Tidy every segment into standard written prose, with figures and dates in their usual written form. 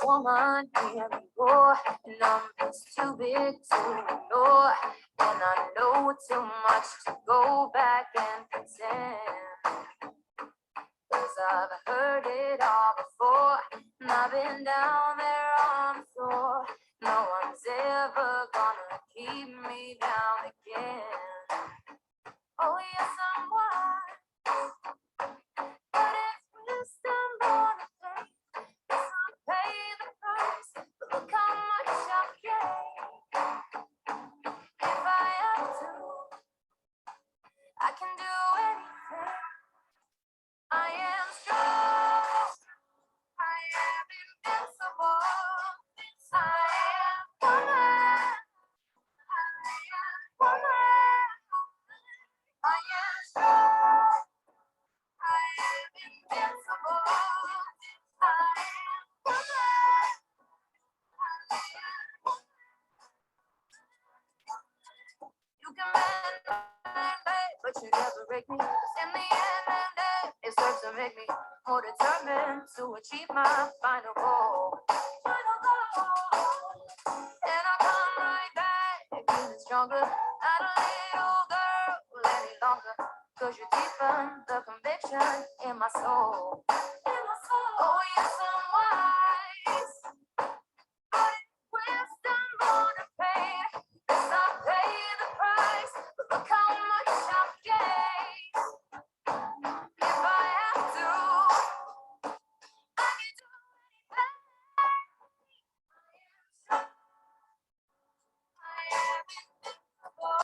Woman, hear me roar. Numbers too big to ignore. And I know too much to go back and pretend. Cause I've heard it all before. And I've been down there on the floor. No one's ever gonna keep me down again. Oh, yes, I'm wild. But it's wisdom born of faith. Yes, I pay the price. But look how much I've gained. If I have to, I can do anything. I am strong. I am invincible. I am woman. I am woman. I am strong. I am invincible. I am woman. You can bend my way, but you never break me. 'Cause in the end, it serves to make me more determined to achieve my final goal. Final goal. And I come right back, feeling stronger. Not a little girl any longer. 'Cause you deepen the conviction in my soul. In my soul. Oh, yes, I'm wise. But wisdom born of pain. Yes, I pay the price. But look how much I've gained. If I have to, I can do anything. I am invincible.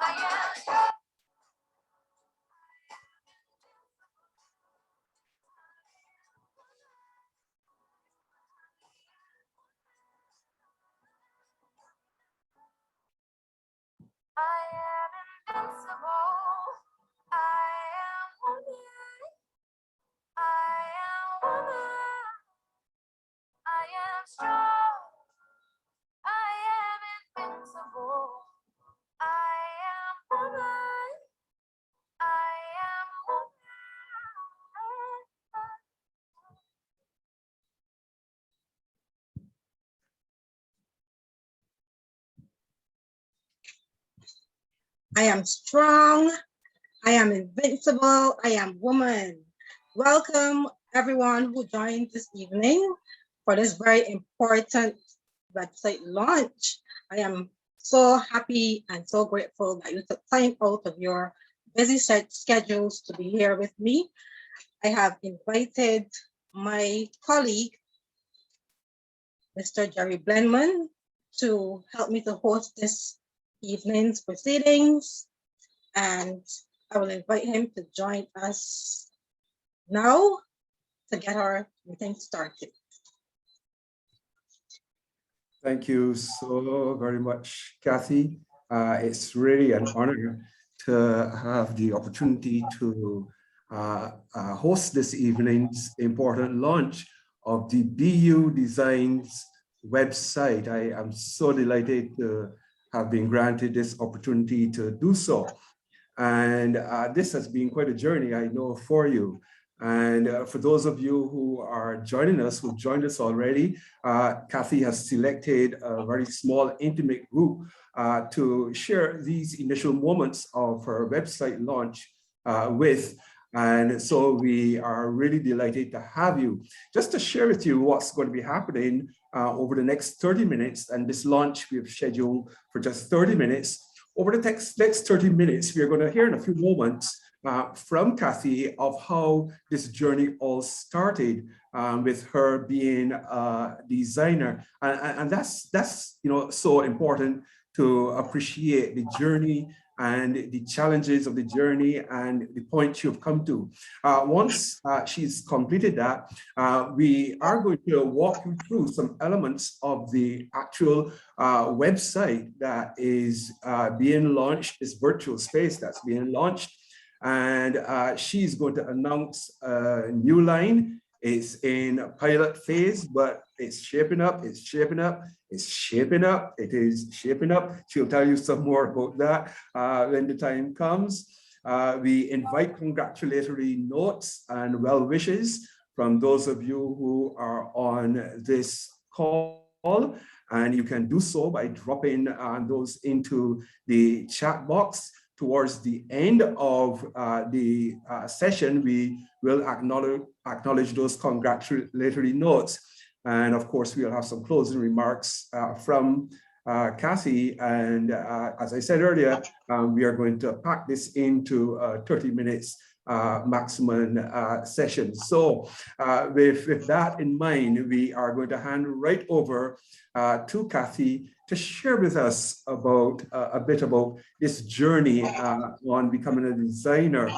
I am strong. I am invincible. I am woman. I am woman. I am strong. I am invincible. I am woman. I am woman. I am strong. I am invincible. I am woman. Welcome everyone who joined this evening for this very important website launch. I am so happy and so grateful that you took time out of your busy schedules to be here with me. I have invited my colleague, Mr. Jerry Blenman, to help me to host this evening's proceedings, and I will invite him to join us now to get our meeting started. Thank you so very much, Kathy. It's really an honor to have the opportunity to host this evening's important launch of the BU Designs website. I am so delighted to have been granted this opportunity to do so. And this has been quite a journey, I know, for you. And for those of you who are joining us, who've joined us already, Kathy has selected a very small, intimate group to share these initial moments of her website launch with. And so we are really delighted to have you. Just to share with you what's going to be happening over the next 30 minutes, and this launch we've scheduled for just 30 minutes. Over the next 30 minutes, we're going to hear in a few moments from Kathy of how this journey all started with her being a designer. And that's so important to appreciate the journey and the challenges of the journey and the point you've come to. Once she's completed that, we are going to walk you through some elements of the actual website that is being launched, this virtual space that's being launched. And she's going to announce a new line. It's in a pilot phase, but it's shaping up, it's shaping up, it's shaping up, it is shaping up. She'll tell you some more about that when the time comes. We invite congratulatory notes and well wishes from those of you who are on this call, and you can do so by dropping those into the chat box. Towards the end of the session, we will acknowledge those congratulatory notes. And of course, we'll have some closing remarks from Kathy. And as I said earlier, we are going to pack this into 30 minutes maximum session. So with that in mind, we are going to hand right over to Kathy to share with us about a bit about this journey on becoming a designer.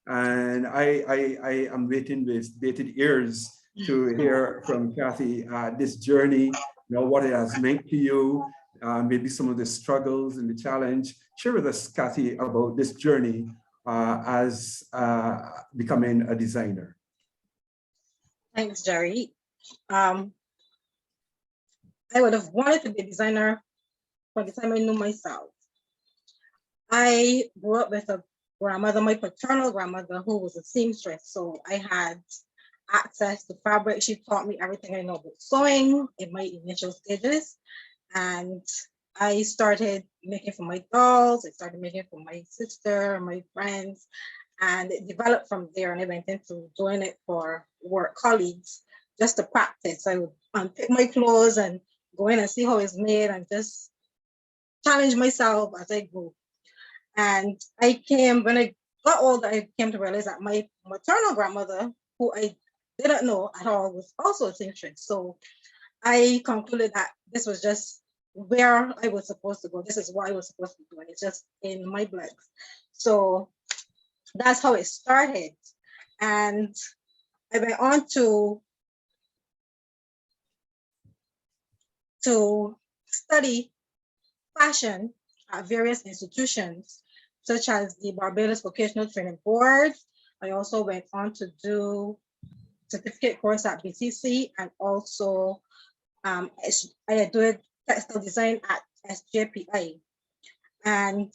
And I am waiting with bated ears to hear from Kathy this journey, what it has meant to you, maybe some of the struggles and the challenge. Share with us, Kathy, about this journey as becoming a designer. Thanks, Jerry. I would have wanted to be a designer by the time I knew myself. I grew up with a grandmother, my paternal grandmother, who was a seamstress. So I had access to fabric. She taught me everything I know about sewing in my initial stages. And I started making for my dolls. I started making for my sister, my friends, and it developed from there. And I went into doing it for work colleagues just to practice. I would unpick my clothes and go in and see how it's made and just challenge myself as I grew. And when I got older, I came to realize that my maternal grandmother, who I didn't know at all, was also a seamstress. So I concluded that this was just where I was supposed to go. This is what I was supposed to be doing. It's just in my blood. So that's how it started. And I went on to study fashion at various institutions, such as the Barbados Vocational Training Board. I also went on to do certificate course at BCC, and also I did textile design at SJPI. And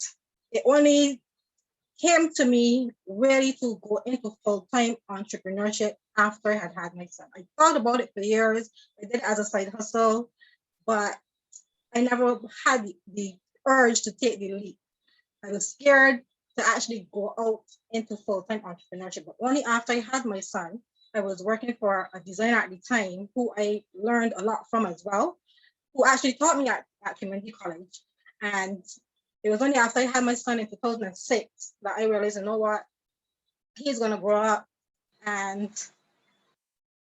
it only came to me really to go into full-time entrepreneurship after I had my son. I thought about it for years. I did it as a side hustle, but I never had the urge to take the leap. I was scared to actually go out into full-time entrepreneurship. But only after I had my son, I was working for a designer at the time who I learned a lot from as well, who actually taught me at community college. And it was only after I had my son in 2006 that I realized, you know what, he's gonna grow up, and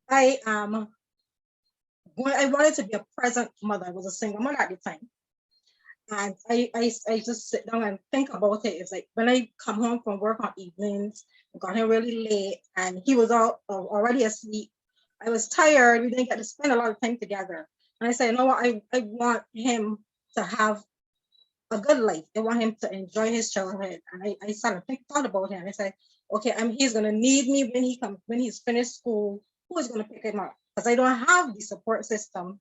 I wanted to be a present mother. I was a single mother at the time. And I just sit down and think about it. It's like when I come home from work on evenings, I got him really late and he was already asleep. I was tired. We didn't get to spend a lot of time together. And I said, you know what, I want him to have a good life. I want him to enjoy his childhood. And I started to thought about him. I said, okay, he's gonna need me when he's finished school. Who is gonna pick him up? Because I don't have the support system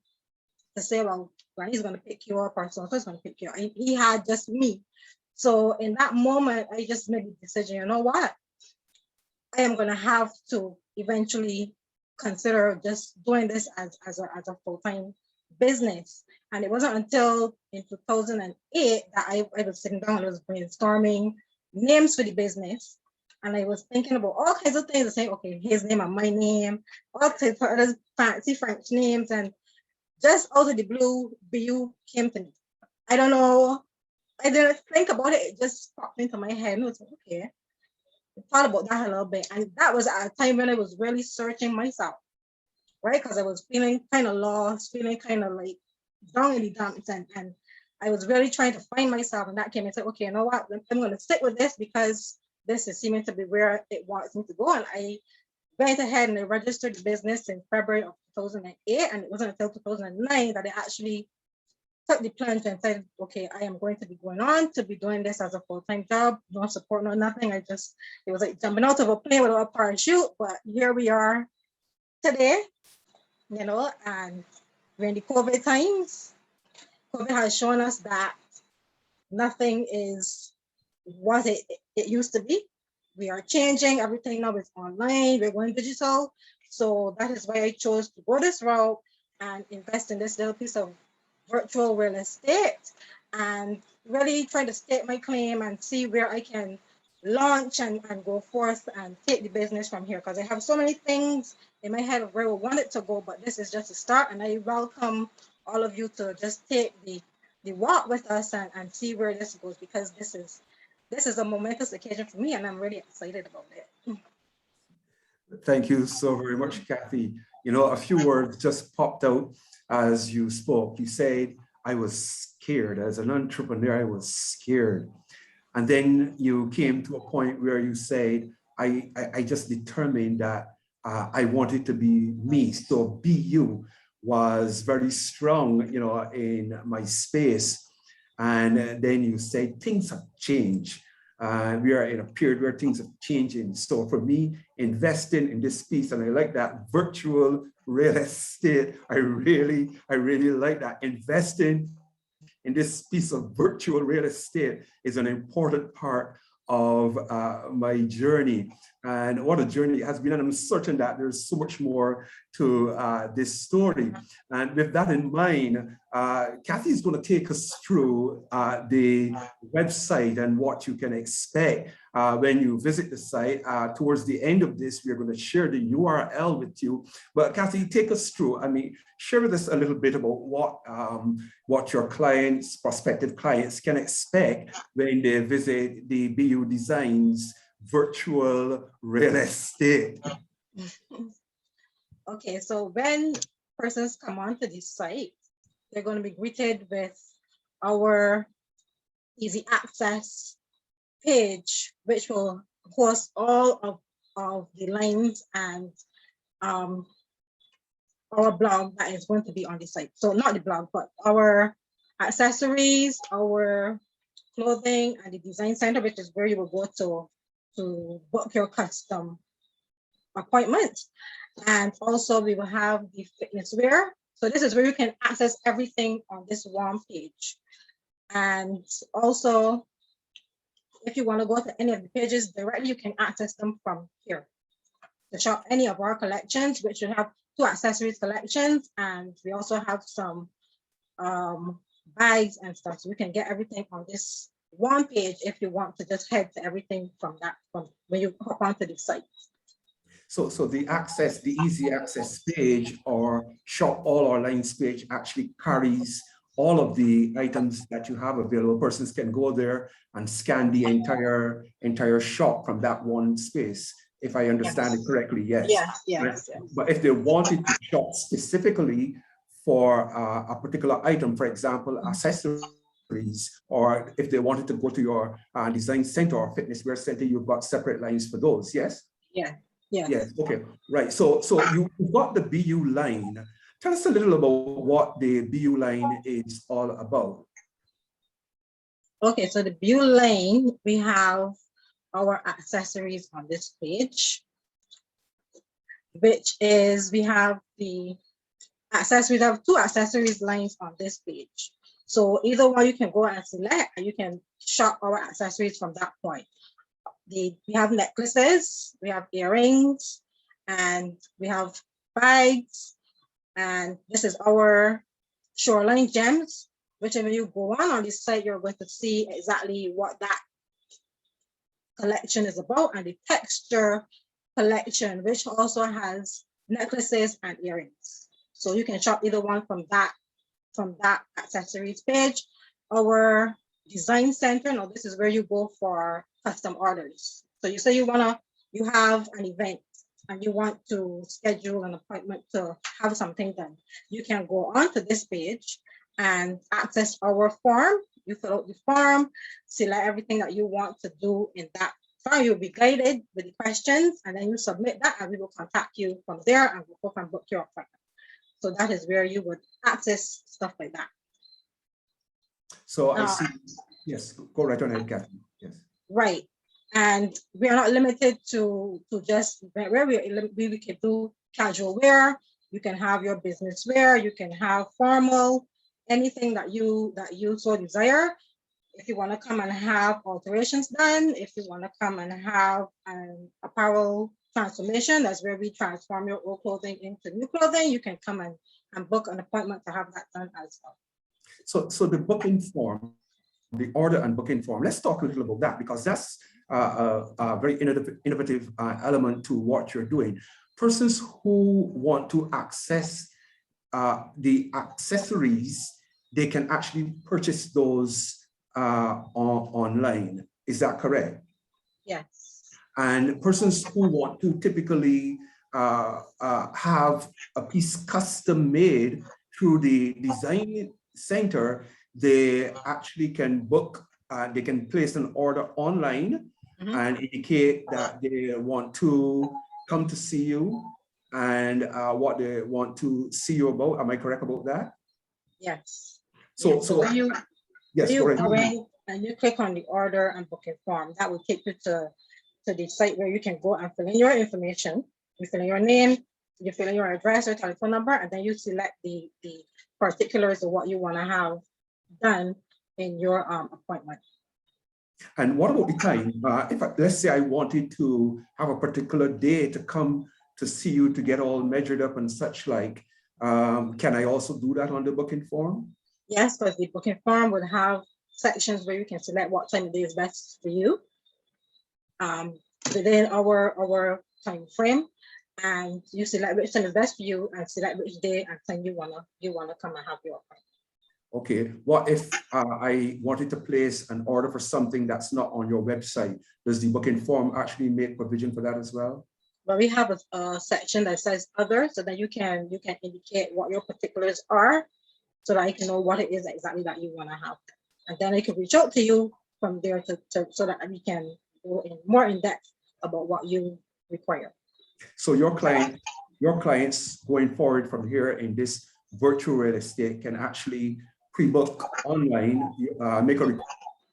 to say, well, Granny's gonna pick you up or so-and-so's gonna pick you up. He had just me. So in that moment, I just made the decision, you know what? I am gonna have to eventually consider just doing this as a full-time business. And it wasn't until in 2008 that I was sitting down and I was brainstorming names for the business. And I was thinking about all kinds of things, saying, okay, his name and my name, all kinds of other fancy French names. And just out of the blue, BU came to me. I don't know, I didn't think about it, it just popped into my head. And I was like, okay, I thought about that a little bit. And that was at a time when I was really searching myself, right? Because I was feeling kind of lost, feeling kind of like down in the dumps. And I was really trying to find myself. And that came and said, okay, you know what? I'm going to stick with this because this is seeming to be where it wants me to go. And I went ahead and I registered the business in February of 2008. And it wasn't until 2009 that I actually took the plunge and said, okay, I am going to be going on to be doing this as a full-time job, no support, no nothing. It was like jumping out of a plane without a parachute, but here we are today, you know, and we're in the COVID times. COVID has shown us that nothing is what it used to be. We are changing, everything now is online, we're going digital. So that is why I chose to go this route and invest in this little piece of virtual real estate and really try to state my claim and see where I can launch and go forth and take the business from here. Because I have so many things in my head of where I want it to go, but this is just a start. And I welcome all of you to just take the walk with us and see where this goes, because this is a momentous occasion for me and I'm really excited about it. Thank you so very much, Kathy. You know, a few words just popped out as you spoke. You said, I was scared. As an entrepreneur, I was scared. And then you came to a point where you said, I just determined that I wanted to be me. So be you was very strong, you know, in my space. And then you said, things have changed. We are in a period where things are changing. So for me, investing in this piece, and I like that virtual real estate. I really like that. Investing in this piece of virtual real estate is an important part of my journey. And what a journey it has been. And I'm certain that there's so much more to this story. And with that in mind, Kathy is going to take us through the website and what you can expect when you visit the site. Towards the end of this, we're going to share the URL with you. But Kathy, take us through. I mean, share with us a little bit about what your clients, prospective clients, can expect when they visit the BU Designs virtual real estate. Okay, so when persons come onto this site, they're going to be greeted with our easy access page, which will host all of the lines and our blog that is going to be on the site. So not the blog, but our accessories, our clothing, and the design center, which is where you will go to book your custom appointment. And also we will have the fitness wear. So this is where you can access everything on this one page. And also, if you want to go to any of the pages directly, you can access them from here to shop any of our collections, which will have 2 accessories collections. And we also have some bags and stuff. So we can get everything on this one page if you want to just head to everything from when you hop onto the site. So the easy access page or shop all our lines page actually carries all of the items that you have available. Persons can go there and scan the entire shop from that one space, if I understand it correctly. Yes. Yes. But if they wanted to shop specifically for a particular item, for example, accessories, or if they wanted to go to your design center or fitness wear center, you've got separate lines for those. Yes. Yeah. Yes. Okay. Right. So you've got the BU line. Tell us a little about what the BU line is all about. Okay. So the BU line, we have our accessories on this page, which is we have the accessories. We have 2 accessories lines on this page. So either one you can go and select, and you can shop our accessories from that point. We have necklaces, we have earrings, and we have bags. And this is our Shoreline Gems, which when you go on this site, you're going to see exactly what that collection is about, and the texture collection, which also has necklaces and earrings. So you can shop either one from that accessories page. Our design center, now this is where you go for custom orders. So you say you have an event and you want to schedule an appointment to have something done. You can go onto this page and access our form. You fill out the form, select everything that you want to do in that form. You'll be guided with the questions, and then you submit that, and we will contact you from there and we'll go and book your appointment. So that is where you would access stuff like that. So I see. Yes, go right on ahead, Kathy. Yes. Right. And we are not limited to just where we can do casual wear. You can have your business wear, you can have formal, anything that you so desire. if you want to come and have alterations done, if you want to come and have an apparel transformation, that's where we transform your old clothing into new clothing, you can come and book an appointment to have that done as well. So the booking form, the order and booking form, let's talk a little about that, because that's a very innovative element to what you're doing. Persons who want to access the accessories, they can actually purchase those online. Is that correct? Yes. And persons who want to typically have a piece custom made through the design center, they actually can book, they can place an order online and indicate that they want to come to see you and what they want to see you about. Am I correct about that? Yes. So, yes. So yes, you go ahead. go in and you click on the order and booking form. That will take you to the site where you can go and fill in your information. You fill in your name, you fill in your address or telephone number, and then you select the particulars of what you want to have done in your appointment. And what about the time? Let's say I wanted to have a particular day to come to see you to get all measured up and such like, can I also do that on the booking form? Yes, because the booking form would have sections where you can select what time of day is best for you within our time frame, and you select which time is best for you and select which day and time you wanna come and have your appointment. Okay, what if I wanted to place an order for something that's not on your website? Does the booking form actually make provision for that as well? But we have a section that says other, so that you can indicate what your particulars are, so that I can know what it is exactly that you want to have, and then I can reach out to you from there so that we can go more in depth about what you require. So your clients going forward from here in this virtual real estate can actually pre-book online, make a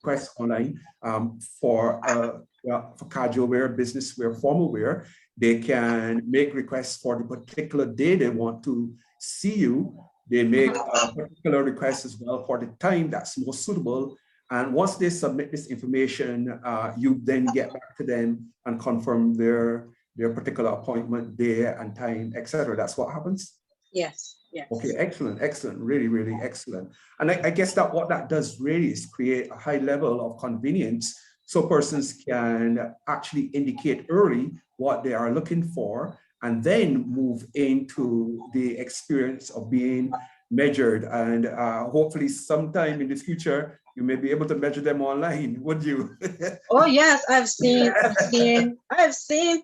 request online for casual wear, business wear, formal wear. They can make requests for the particular day they want to see you. They make a particular request as well for the time that's most suitable. And once they submit this information, you then get back to them and confirm their particular appointment, day and time, etc. That's what happens? Yes. Yes. Okay, excellent, excellent, really, really excellent. And I guess that what that does really is create a high level of convenience so persons can actually indicate early what they are looking for and then move into the experience of being measured. And hopefully sometime in the future, you may be able to measure them online, would you? Oh yes, I've seen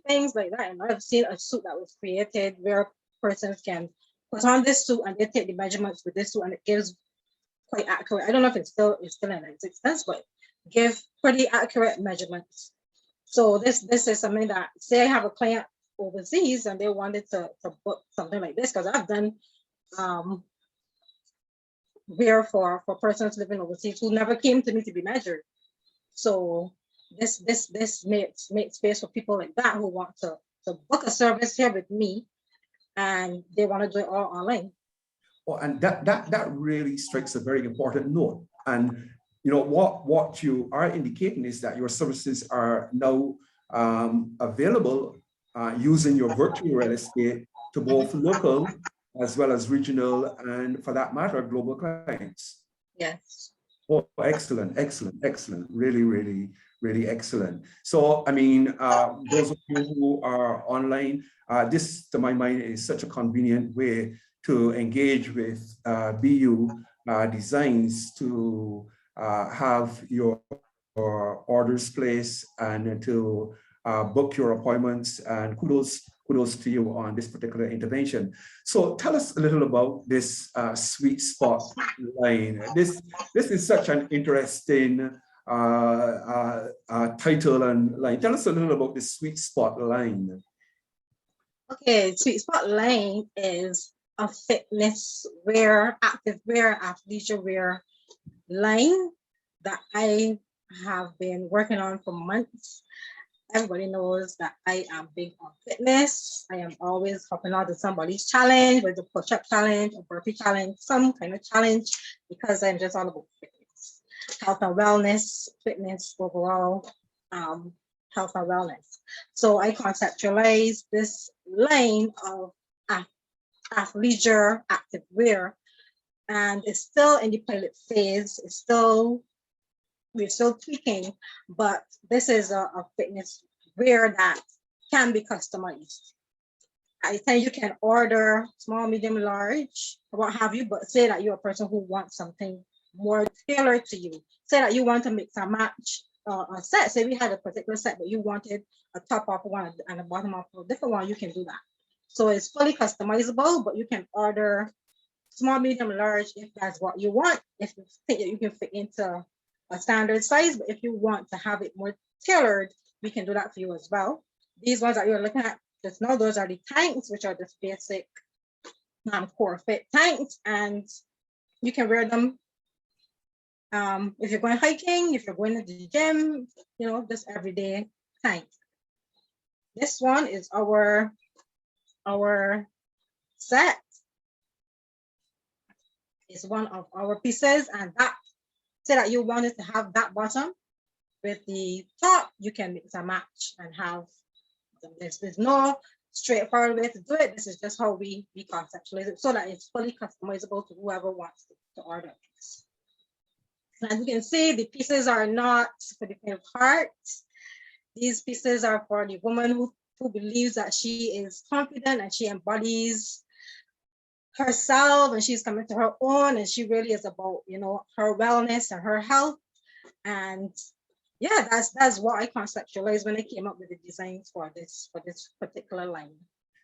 things like that, and I've seen a suit that was created where persons can put on this suit and they take the measurements with this suit, and it gives quite accurate. I don't know if it's still in existence, but give pretty accurate measurements. So this is something that, say I have a client overseas and they wanted to book something like this, because I've done wear for persons living overseas who never came to me to be measured. So this makes space for people like that who want to book a service here with me, and they want to do it all online. Oh, and that really strikes a very important note. And you know what you are indicating is that your services are now available using your virtual real estate to both local as well as regional, and for that matter, global clients. Yes. Oh, excellent, excellent, excellent. Really, really, really excellent. So, I mean, those of you who are online, this, to my mind, is such a convenient way to engage with BU Designs to have your orders placed and to book your appointments, and kudos to you on this particular intervention. So tell us a little about this sweet spot line. This is such an interesting title and line. Tell us a little about this sweet spot line. Okay, sweet spot line is a fitness wear, active wear, athleisure wear line that I have been working on for months. Everybody knows that I am big on fitness. I am always hopping on to somebody's challenge, whether push-up challenge or burpee challenge, some kind of challenge, because I'm just all about fitness. health and wellness, fitness overall, health and wellness. So I conceptualized this line of athleisure active wear, and it's still in the pilot phase. We're still tweaking, but this is a fitness wear that can be customized. I think you can order small, medium, large, what have you, but say that you're a person who wants something more tailored to you. Say that you want to mix and match a set. Say we had a particular set, but you wanted a top of one and a bottom of a different one, you can do that. So it's fully customizable, but you can order small, medium, large if that's what you want. If you think that you can fit into a standard size, but if you want to have it more tailored, we can do that for you as well. These ones that you're looking at just now, those are the tanks, which are just basic core fit tanks, and you can wear them if you're going hiking, if you're going to the gym, you know, just everyday tank. This one is our set. It's one of our pieces, and that say that you wanted to have that bottom with the top, you can mix and match and have there's no straightforward way to do it. This is just how we conceptualize it so that it's fully customizable to whoever wants to order this. And as you can see, the pieces are not for the faint of heart. These pieces are for the woman who believes that she is confident and she embodies herself and she's coming to her own, and she really is about, you know, her wellness and her health. And yeah, that's what I conceptualized when I came up with the designs for this particular line.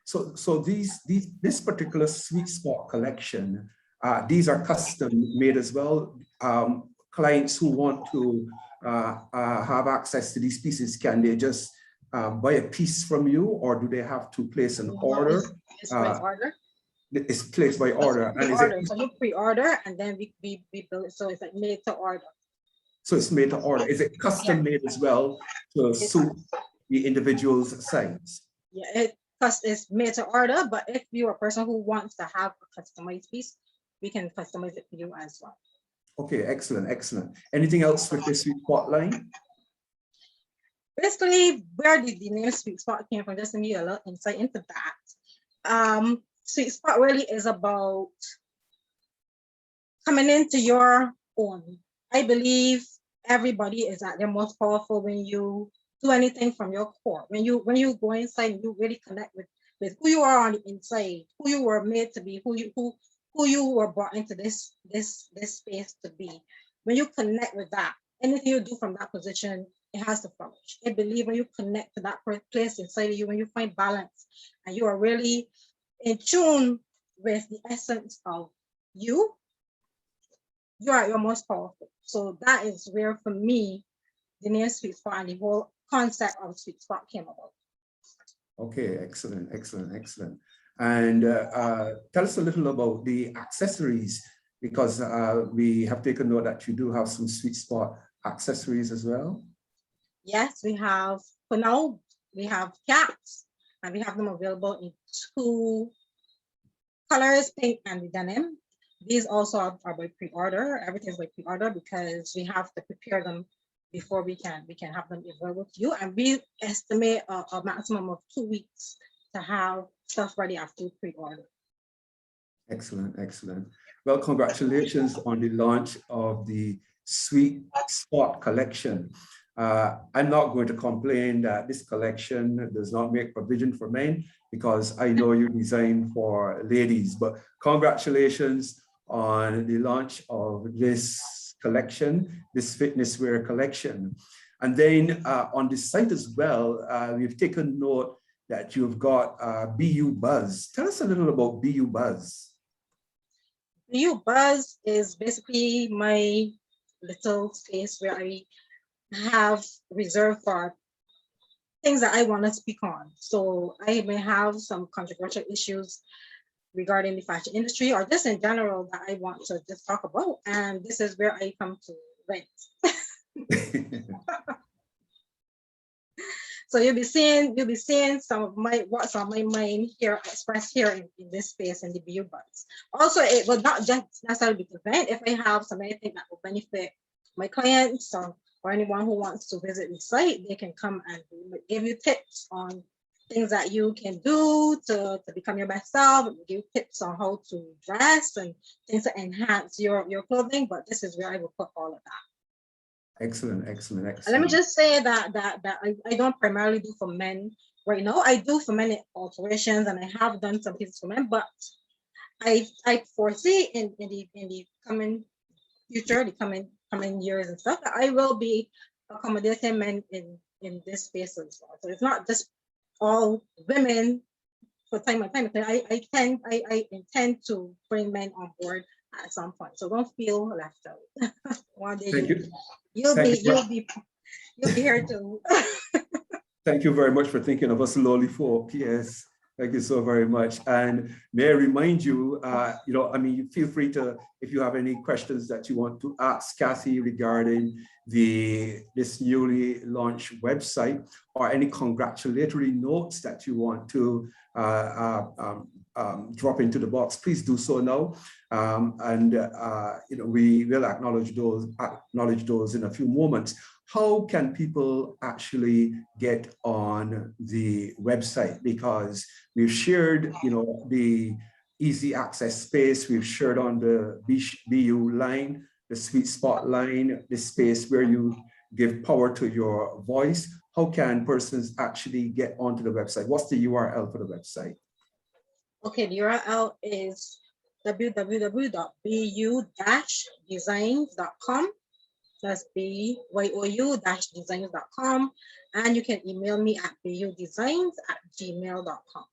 So this particular Sweet Spot collection, these are custom made as well. Clients who want to have access to these pieces, can they just buy a piece from you, or do they have to place an order? It's by order. It's placed by order. And is it, so you pre-order and then we build it, so it's like made to order. So it's made to order. Is it custom made as well to suit the individual's size? Yeah, it's made to order, but if you're a person who wants to have a customized piece, we can customize it for you as well. Okay, excellent, excellent. Anything else with the Sweet Spot line? Basically, where did the name Sweet Spot came from? Just to give you a little insight into that. Sweet Spot really is about coming into your own. I believe everybody is at their most powerful when you do anything from your core. When you go inside and you really connect with who you are on the inside, who you were made to be, who you were brought into this space to be. When you connect with that, anything you do from that position, it has to flourish. I believe when you connect to that place inside of you, when you find balance and you are really in tune with the essence of you, you are your most powerful. So that is where, for me, the name Sweet Spot and the whole concept of Sweet Spot came about. Okay, excellent, excellent, excellent. And tell us a little about the accessories, because we have taken note that you do have some Sweet Spot accessories as well. Yes, we have, for now, we have caps, and we have them available in 2 colors, pink and the denim. These also are by pre-order. Everything's by pre-order because we have to prepare them before we can have them available to you. And we estimate a maximum of 2 weeks to have stuff ready after pre-order. Excellent, excellent. Well, congratulations on the launch of the Sweet Spot collection. I'm not going to complain that this collection does not make provision for men, because I know you design for ladies, but congratulations on the launch of this collection, this fitness wear collection. And then on the site as well, we've taken note that you've got BU Buzz. Tell us a little about BU Buzz. BU Buzz is basically my little space where I have reserved for things that I want to speak on. So I may have some controversial issues regarding the fashion industry or just in general that I want to just talk about. And this is where I come to vent. So you'll be seeing some of what's on my mind here expressed here in this space in the BU Buzz. Also, it will not just necessarily be to vent. If I have something that will benefit my clients or anyone who wants to visit the site, they can come and give you tips on things that you can do to become your best self, give tips on how to dress and things to enhance your clothing. But this is where I will put all of that. Excellent, excellent, excellent. And let me just say that I don't primarily do for men right now. I do for men alterations, and I have done some pieces for men, but I foresee in the coming future, the coming years and stuff, that I will be accommodating men in this space as well. So it's not just all women for time and time. I intend to bring men on board at some point. So don't feel left out. One day Thank you. you'll be here too. Thank you very much for thinking of us lowly folk. Yes, thank you so very much. And may I remind you, feel free to, if you have any questions that you want to ask Kathy regarding this newly launched website, or any congratulatory notes that you want to drop into the box, please do so now. We will acknowledge those in a few moments. How can people actually get on the website? Because we've shared, the easy access space. We've shared on the BU line, the sweet spot line, the space where you give power to your voice. How can persons actually get onto the website? What's the URL for the website? Okay, the URL is www.bu-designs.com. That's BYOU-designs.com. And you can email me at budesigns@gmail.com.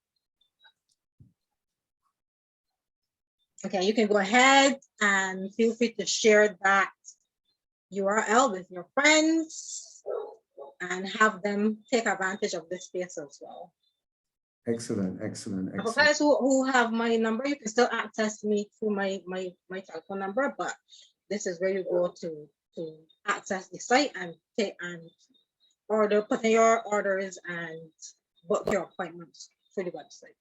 Okay, you can go ahead and feel free to share that URL with your friends and have them take advantage of this space as well. Excellent, excellent, excellent. For guys who have my number, you can still access me through my telephone number, but this is where you go to access the site and put in your orders and book your appointments through the website.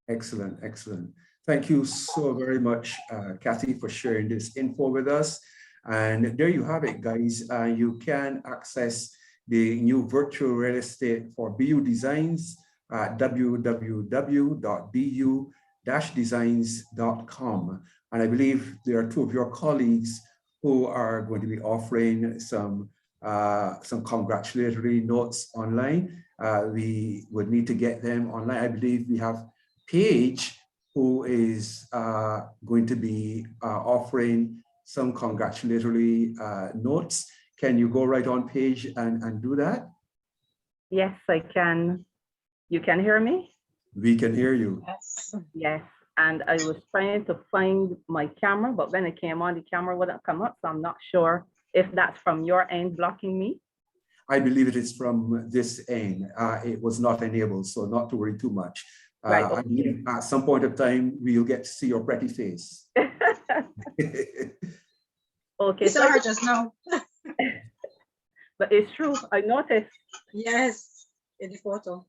Excellent, excellent. Thank you so very much, Kathy, for sharing this info with us. And there you have it, guys. You can access the new virtual real estate for BU Designs at www.bu-designs.com. And I believe there are two of your colleagues who are going to be offering some congratulatory notes online. We would need to get them online. I believe we have Paige, who is going to be offering some congratulatory notes. Can you go right on Paige and do that? Yes, I can. You can hear me? We can hear you. Yes. Yes. And I was trying to find my camera, but when I came on, the camera wouldn't come up. So I'm not sure if that's from your end blocking me. I believe it is from this end. It was not enabled, so not to worry too much. Right, I believe at some point of time, we'll get to see your pretty face. Okay. It's hard just now. But it's true. I noticed. Yes, in the photo.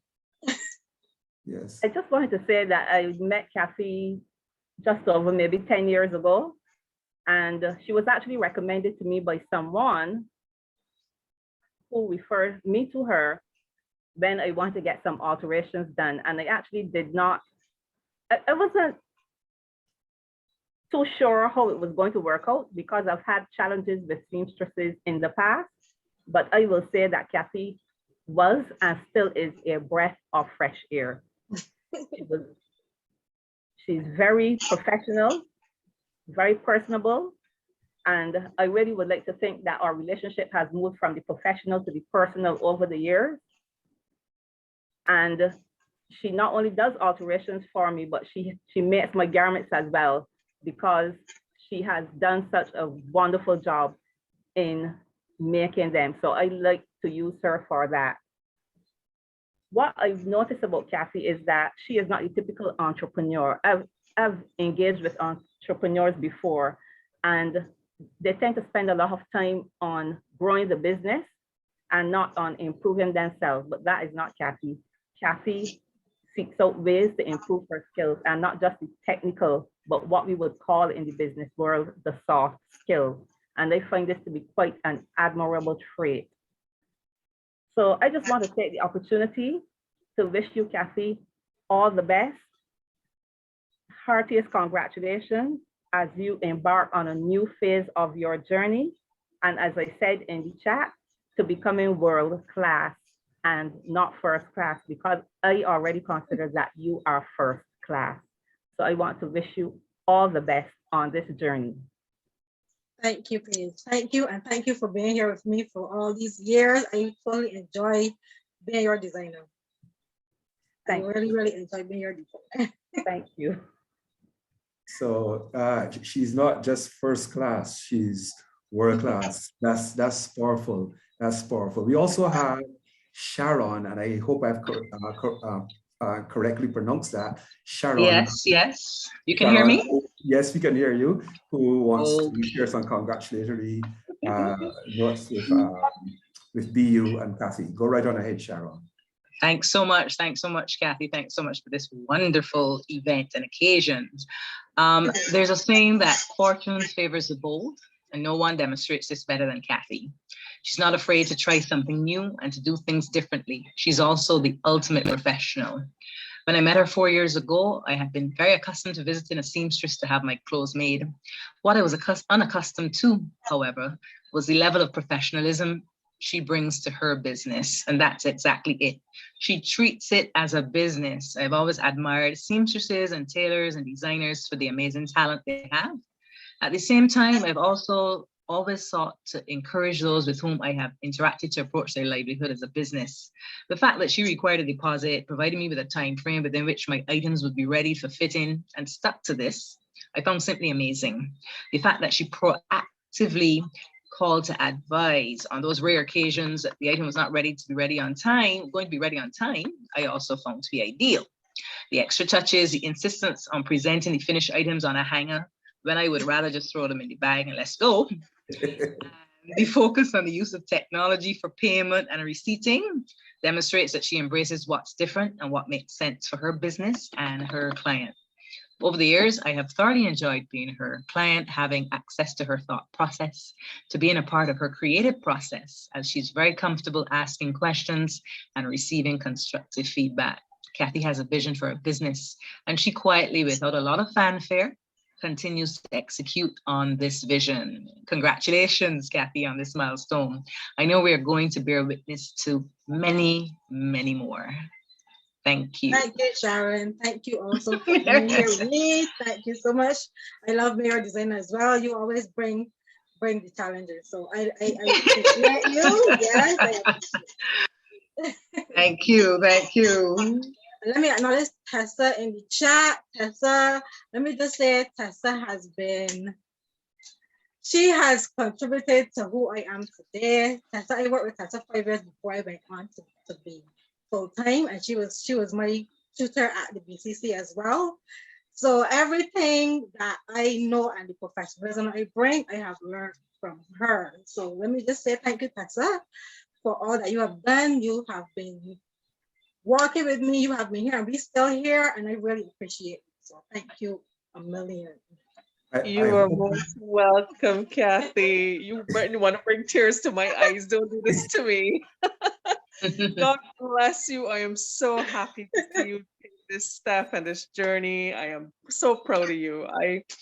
Yes. I just wanted to say that I met Kathy just over maybe 10 years ago. And she was actually recommended to me by someone who referred me to her when I wanted to get some alterations done. And I actually did not, I wasn't too sure how it was going to work out because I've had challenges with seamstresses in the past. But I will say that Kathy was and still is a breath of fresh air. She's very professional, very personable. And I really would like to think that our relationship has moved from the professional to the personal over the years. And she not only does alterations for me, but she makes my garments as well, because she has done such a wonderful job in making them. So I like to use her for that. What I've noticed about Kathy is that she is not a typical entrepreneur. I've engaged with entrepreneurs before, and they tend to spend a lot of time on growing the business and not on improving themselves, but that is not Kathy. Kathy seeks out ways to improve her skills, and not just the technical, but what we would call in the business world, the soft skills. and I find this to be quite an admirable trait. So I just want to take the opportunity to wish you, Kathy, all the best. Heartiest congratulations as you embark on a new phase of your journey. And as I said in the chat, to becoming world class and not first class, because I already consider that you are first class. So I want to wish you all the best on this journey. Thank you, Paige. Thank you, and thank you for being here with me for all these years. I totally enjoy being your designer. I really enjoy being your designer. Thank you. So she's not just first class, she's world class. That's powerful. That's powerful. We also have Sharon, and I hope I've correctly pronounced that. Sharon. Yes. You can hear me? Yes, we can hear you. Who wants to share some congratulatory notes with BU and Kathy? Go right on ahead, Sharon. Thanks so much. Thanks so much, Kathy. Thanks so much for this wonderful event and occasions. There's a saying that fortune favors the bold, and no one demonstrates this better than Kathy. She's not afraid to try something new and to do things differently. She's also the ultimate professional. When I met her 4 years ago, I had been very accustomed to visiting a seamstress to have my clothes made. What I was unaccustomed to, however, was the level of professionalism she brings to her business. And that's exactly it. She treats it as a business. I've always admired seamstresses and tailors and designers for the amazing talent they have. At the same time, I've also always sought to encourage those with whom I have interacted to approach their livelihood as a business. The fact that she required a deposit, provided me with a time frame within which my items would be ready for fitting, and stuck to this, I found simply amazing. The fact that she proactively called to advise on those rare occasions that the item was not going to be ready on time, I also found to be ideal. The extra touches, the insistence on presenting the finished items on a hanger when I would rather just throw them in the bag and let's go. The focus on the use of technology for payment and receipting demonstrates that she embraces what's different and what makes sense for her business and her client. Over the years, I have thoroughly enjoyed being her client, having access to her thought process, to being a part of her creative process, as she's very comfortable asking questions and receiving constructive feedback. Kathy has a vision for her business, and she quietly, without a lot of fanfare, continues to execute on this vision. Congratulations, Kathy, on this milestone. I know we are going to bear witness to many, many more. Thank you. Thank you, Sharon. Thank you also for being here with me. Thank you so much. I love Mayor Designer as well. You always bring the challenges. So I appreciate you. Yes, I appreciate. Thank you. Thank you. Let me acknowledge Tessa in the chat. Tessa, let me just say Tessa she has contributed to who I am today. Tessa, I worked with Tessa 5 years before I went on to be full-time, and she was my tutor at the BCC as well. So everything that I know and the professionalism I bring, I have learned from her. So let me just say thank you, Tessa, for all that you have done. You have been working with me, you have been here, and we still here, and I really appreciate it. So thank you a million. You are most welcome, Kathy. You want to bring tears to my eyes. Don't do this to me. God bless you. I am so happy to see you take this step and this journey. I am so proud of you.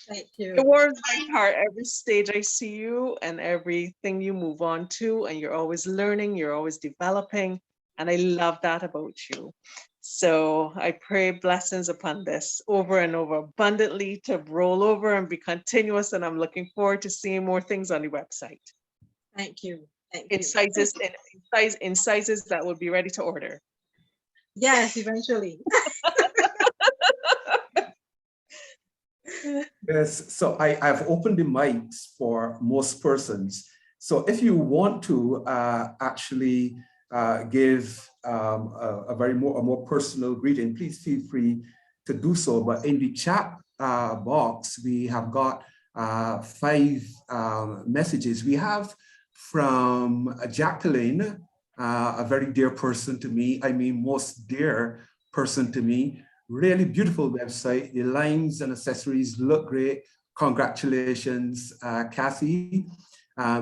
Thank you. It warms my heart every stage I see you and everything you move on to, and you're always learning, you're always developing, and I love that about you. So I pray blessings upon this over and over abundantly to roll over and be continuous, and I'm looking forward to seeing more things on the website. Thank you. In sizes that will be ready to order. Yes, eventually. Yes, so I've opened the mics for most persons. So if you want to actually give a more personal greeting, please feel free to do so. But in the chat box, we have got 5 messages. We have from Jacqueline, a very dear person to me. I mean, most dear person to me. Really beautiful website. The lines and accessories look great. Congratulations, Kathy.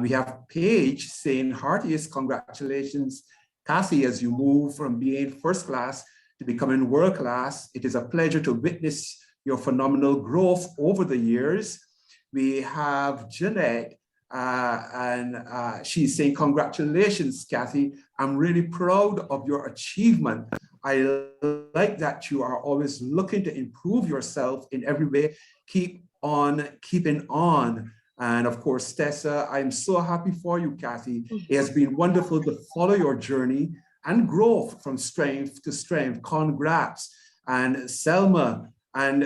We have Paige saying, heartiest congratulations, Kathy, as you move from being first class to becoming world class. It is a pleasure to witness your phenomenal growth over the years. We have Jeanette, and she's saying, congratulations, Kathy. I'm really proud of your achievement. I like that you are always looking to improve yourself in every way. Keep on keeping on. And of course, Tessa, I'm so happy for you, Kathy. It has been wonderful to follow your journey and growth from strength to strength. Congrats. And Selma, and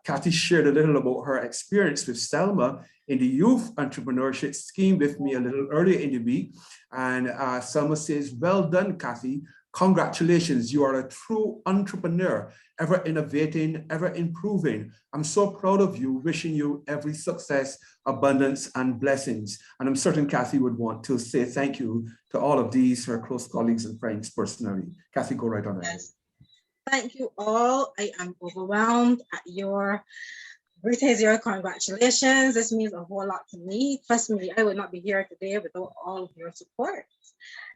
Kathy shared a little about her experience with Selma in the youth entrepreneurship scheme with me a little earlier in the week. And Selma says, well done, Kathy. Congratulations, you are a true entrepreneur, ever innovating, ever improving. I'm so proud of you, wishing you every success, abundance, and blessings. And I'm certain Kathy would want to say thank you to all of these, her close colleagues and friends personally. Kathy, go right on ahead. Yes. Thank you all. I am overwhelmed at your greetings, your congratulations. This means a whole lot to me. Trust me, I would not be here today without all of your support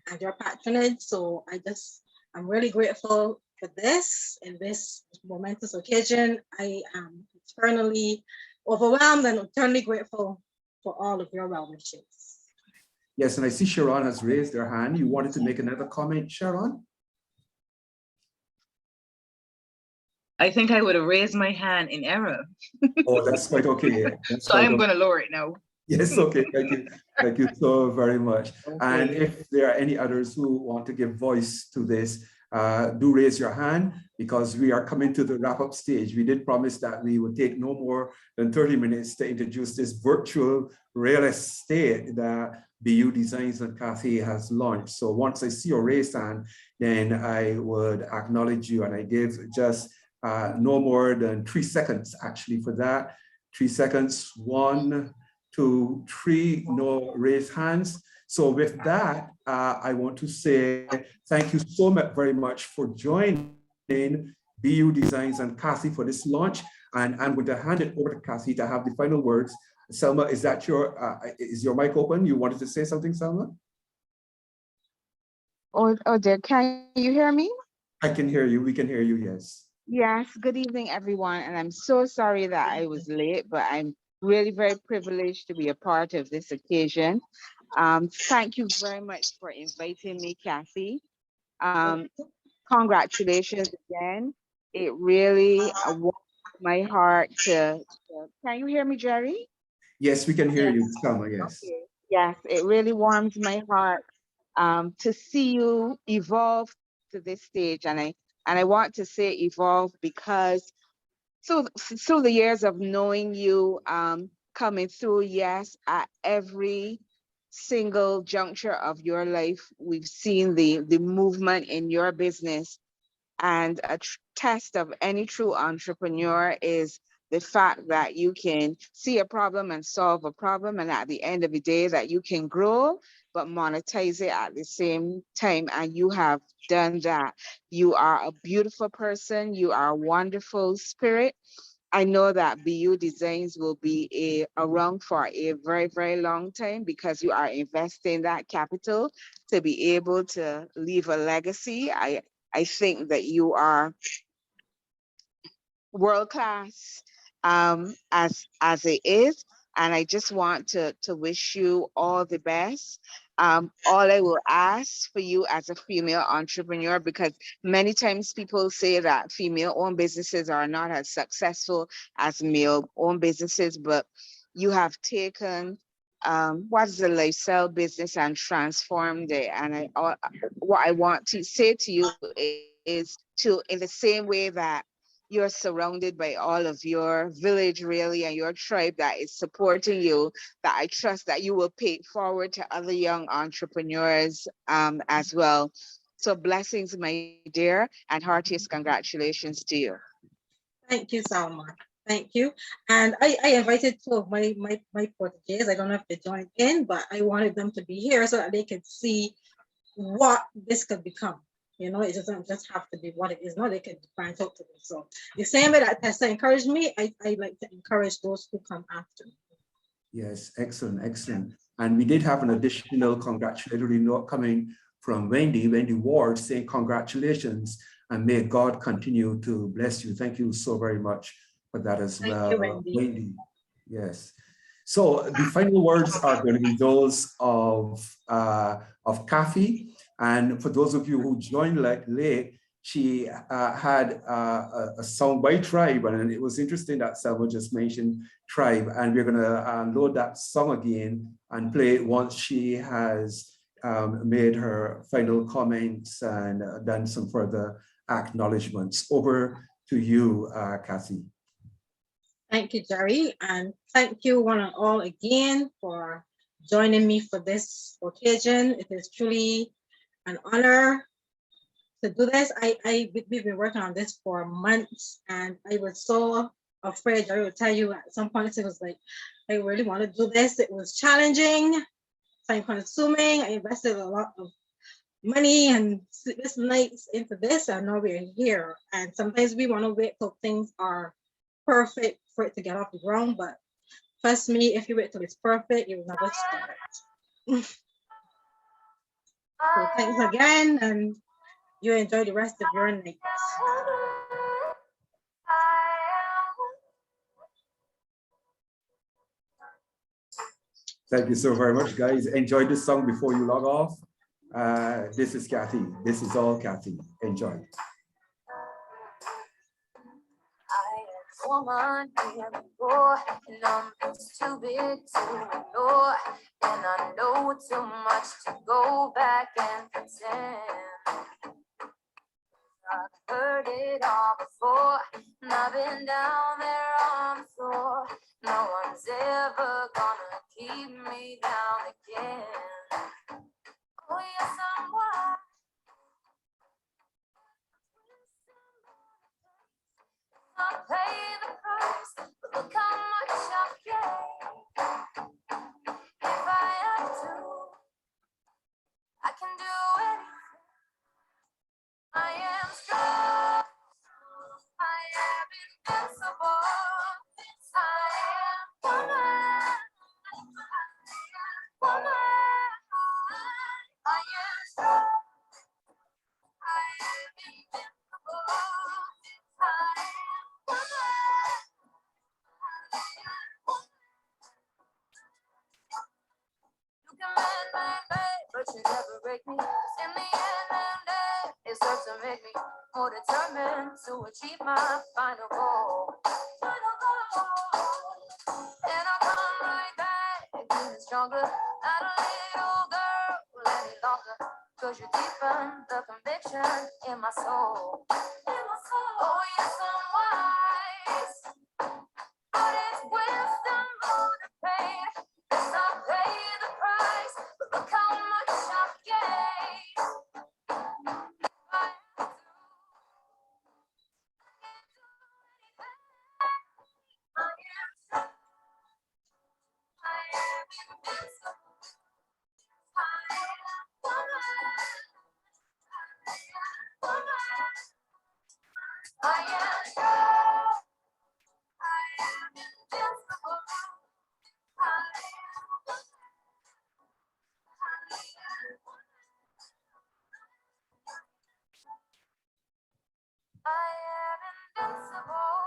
and your patronage. So I'm really grateful for this in this momentous occasion. I am eternally overwhelmed and eternally grateful for all of your well wishes. Yes, and I see Sharon has raised her hand. You wanted to make another comment, Sharon? I think I would have raised my hand in error. Oh, that's quite okay. So I'm going to lower it now. Yes, okay, thank you. Thank you so very much. Okay. And if there are any others who want to give voice to this, do raise your hand, because we are coming to the wrap-up stage. We did promise that we would take no more than 30 minutes to introduce this virtual real estate that BU Designs and Kathy has launched. So once I see your raised hand, then I would acknowledge you, and I give just no more than 3 seconds actually for that. 3 seconds, 1, 2, 3, no raised hands. So with that, I want to say thank you so much, very much for joining BU Designs and Kathy for this launch. And I'm going to hand it over to Kathy to have the final words. Selma, is that is your mic open? You wanted to say something, Selma? Oh, dear, can you hear me? I can hear you. We can hear you, yes. Yes, good evening, everyone. And I'm so sorry that I was late, but I'm really very privileged to be a part of this occasion. Thank you very much for inviting me, Kathy. Congratulations again. It really warmed my heart to, can you hear me, Jerry? Yes, we can hear you, Selma, yes. Okay. Yes, it really warms my heart to see you evolve to this stage. And I want to say evolve because through the years of knowing you, coming through, yes, at every single juncture of your life, we've seen the movement in your business. And a test of any true entrepreneur is the fact that you can see a problem and solve a problem, and at the end of the day that you can grow but monetize it at the same time. And you have done that. You are a beautiful person. You are a wonderful spirit. I know that BU Designs will be around for a very, very long time because you are investing that capital to be able to leave a legacy. I think that you are world-class as it is. And I just want to wish you all the best. All I will ask for you as a female entrepreneur, because many times people say that female-owned businesses are not as successful as male-owned businesses, but you have taken what is a lifestyle business and transformed it. And what I want to say to you is to, in the same way that you're surrounded by all of your village really and your tribe that is supporting you, that I trust that you will pay it forward to other young entrepreneurs as well. So blessings, my dear, and heartiest congratulations to you. Thank you, Salma. Thank you. And I invited two of my proteges. I don't know if they joined in, but I wanted them to be here so that they could see what this could become. You know, it doesn't just have to be what it is. No, they can branch out to them. So the same way that Tessa encouraged me, I like to encourage those who come after me. Yes, excellent, excellent. And we did have an additional congratulatory note coming from Wendy Ward, saying congratulations and may God continue to bless you. Thank you so very much for that as Thank well, you, Wendy. Wendy. Yes. So the final words are going to be those of Kathy. And for those of you who joined late, she had a song by Tribe, and it was interesting that Selma just mentioned Tribe, and we're gonna load that song again and play it once she has made her final comments and done some further acknowledgements. Over to you, Kathy. Thank you, Jerry, and thank you one and all again for joining me for this occasion. It is truly an honor to do this. We've been working on this for months, and I was so afraid. Jerry will tell you at some points it was like, I really want to do this. It was challenging, time consuming. I invested a lot of money and sleepless nights into this, and now we're here. And sometimes we want to wait till things are perfect for it to get off the ground, but trust me, if you wait till it's perfect, you will never start. So thanks again, and you enjoy the rest of your night. Thank you so very much, guys. Enjoy this song before you log off. This is Kathy. This is all Kathy. Enjoy. Woman, here before, and it's too big to ignore, and I know too much to go back and pretend. I've heard it all before, and I've been down there on the floor. No one's ever gonna keep me down again. Oh yes, I'm wild. I pay the price, but look how much I've gained. If I have to, I can do anything. I am strong. I am invincible. I am woman. Woman. I am strong. I am invincible. I am woman. You can mend, but you never break me. 'Cause in the end, it starts to make me more determined to achieve my final goal. Final goal. And I come right back, getting stronger. Not a little girl any longer. 'Cause you deepen the conviction in my soul. In my soul. Oh yes, I'm wise. But it's wisdom more than pain. Yes, I pay the price, but look how much I've gained. I have to, I am strong. I am invincible. I am woman. I am woman. I am strong. I am invincible. I am invincible.